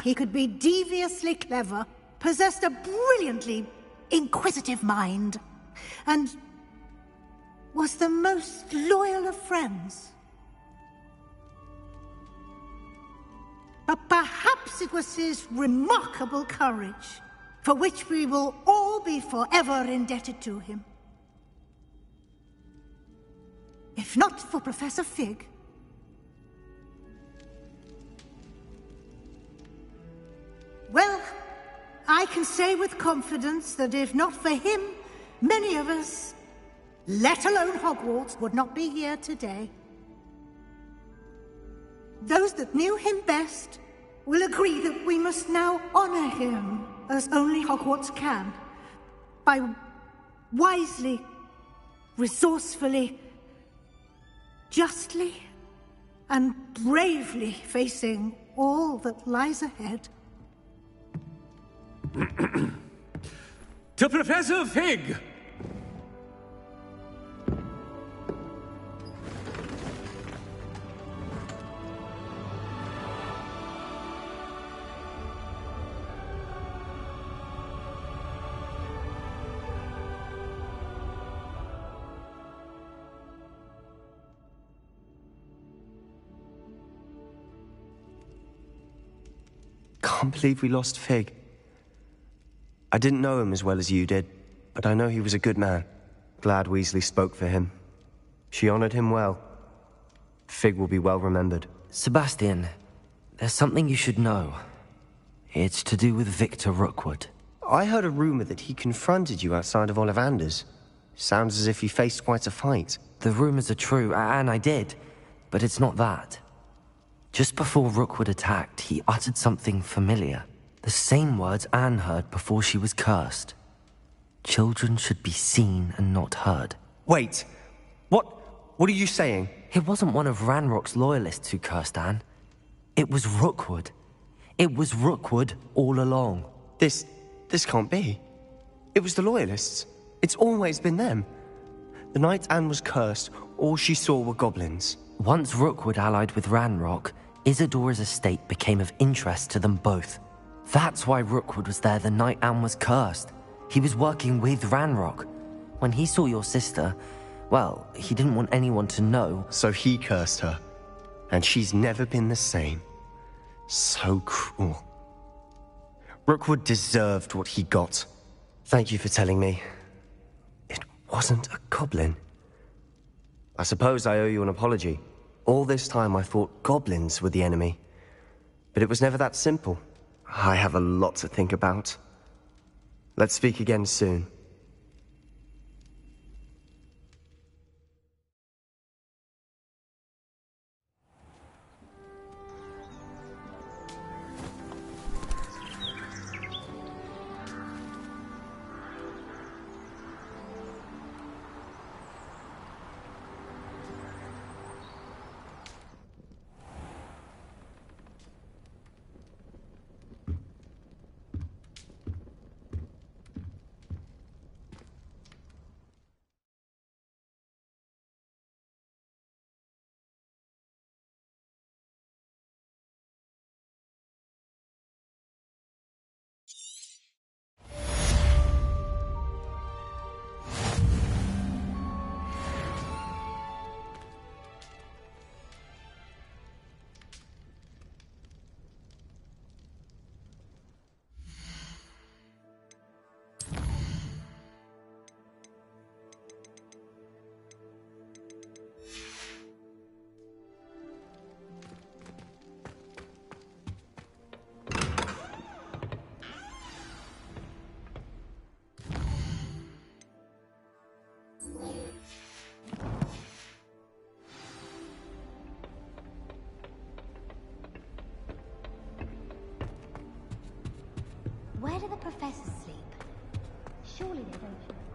Speaker 17: He could be deviously clever, possessed a brilliantly inquisitive mind, and was the most loyal of friends. But perhaps it was his remarkable courage, for which we will all be forever indebted to him. If not for Professor Fig, well, I can say with confidence that if not for him, many of us, let alone Hogwarts, would not be here today. Those that knew him best will agree that we must now honor him as only Hogwarts can, by wisely, resourcefully, justly, and bravely facing all that lies ahead.
Speaker 16: To Professor Fig!
Speaker 18: Can't believe we lost Fig. I didn't know him as well as you did, but I know he was a good man. Glad Weasley spoke for him. She honored him well. Fig will be well remembered.
Speaker 2: Sebastian, there's something you should know. It's to do with Victor Rookwood.
Speaker 18: I heard a rumor that he confronted you outside of Ollivander's. Sounds as if he faced quite a fight.
Speaker 2: The rumors are true, and I did, but it's not that. Just before Rookwood attacked, he uttered something familiar. The same words Anne heard before she was cursed. Children should be seen and not heard.
Speaker 18: Wait, what are you saying?
Speaker 2: It wasn't one of Ranrock's loyalists who cursed Anne. It was Rookwood. It was Rookwood all along.
Speaker 18: This can't be. It was the loyalists. It's always been them. The night Anne was cursed, all she saw were goblins.
Speaker 2: Once Rookwood allied with Ranrock, Isadora's estate became of interest to them both. That's why Rookwood was there the night Anne was cursed. He was working with Ranrock. When he saw your sister, well, he didn't want anyone to know.
Speaker 18: So he cursed her. And she's never been the same. So cruel. Rookwood deserved what he got. Thank you for telling me. It wasn't a goblin. I suppose I owe you an apology. All this time I thought goblins were the enemy. But it was never that simple. I have a lot to think about. Let's speak again soon.
Speaker 10: professors sleep? Surely they don't share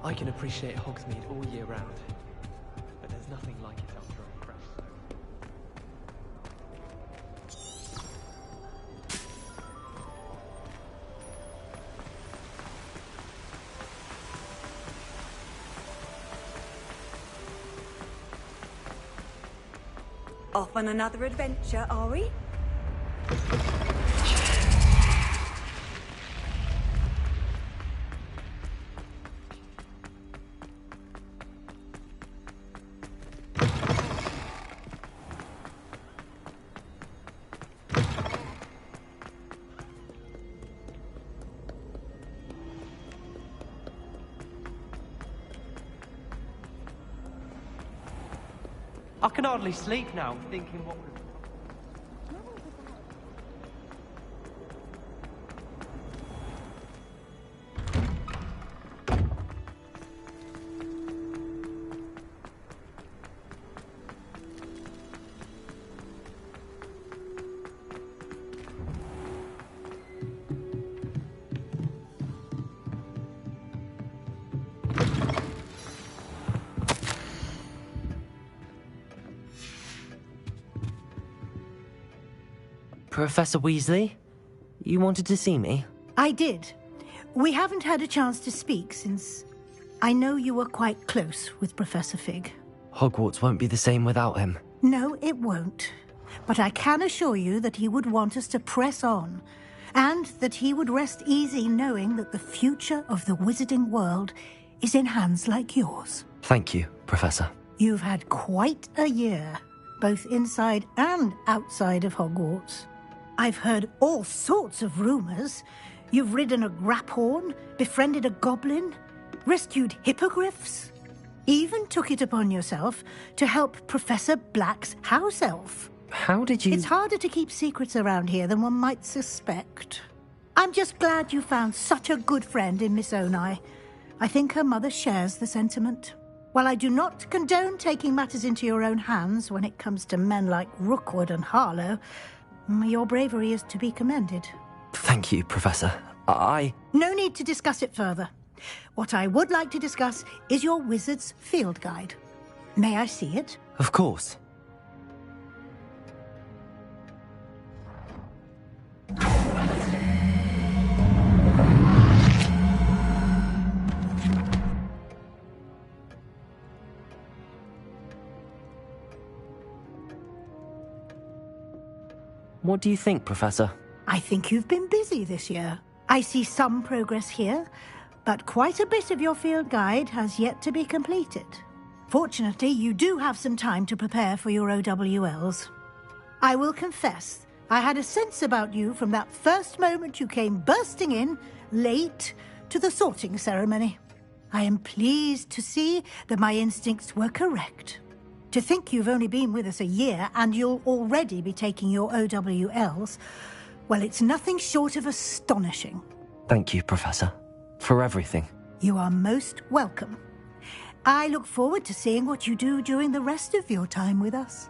Speaker 19: I can appreciate Hogsmeade all year round, but there's nothing like it after a fresh
Speaker 1: Off on another adventure, are we?
Speaker 19: I can hardly sleep now, thinking what would have...
Speaker 2: Professor Weasley? You wanted to see me?
Speaker 17: I did. We haven't had a chance to speak since I know you were quite close with Professor Fig.
Speaker 2: Hogwarts won't be the same without him.
Speaker 17: No, it won't. But I can assure you that he would want us to press on, and that he would rest easy knowing that the future of the wizarding world is in hands like yours.
Speaker 2: Thank you, Professor.
Speaker 17: You've had quite a year, both inside and outside of Hogwarts. I've heard all sorts of rumors. You've ridden a graphorn, befriended a goblin, rescued hippogriffs, even took it upon yourself to help Professor Black's house elf.
Speaker 2: How did you...
Speaker 17: It's harder to keep secrets around here than one might suspect. I'm just glad you found such a good friend in Miss Onai. I think her mother shares the sentiment. While I do not condone taking matters into your own hands when it comes to men like Rookwood and Harlow, your bravery is to be commended.
Speaker 2: Thank you, Professor.
Speaker 17: No need to discuss it further. What I would like to discuss is your wizard's field guide. May I see it?
Speaker 2: Of course. What do you think, Professor?
Speaker 17: I think you've been busy this year. I see some progress here, but quite a bit of your field guide has yet to be completed. Fortunately, you do have some time to prepare for your OWLs. I will confess, I had a sense about you from that first moment you came bursting in, late, to the sorting ceremony. I am pleased to see that my instincts were correct. To think you've only been with us a year and you'll already be taking your OWLs, well, it's nothing short of astonishing.
Speaker 2: Thank you, Professor, for everything.
Speaker 17: You are most welcome. I look forward to seeing what you do during the rest of your time with us.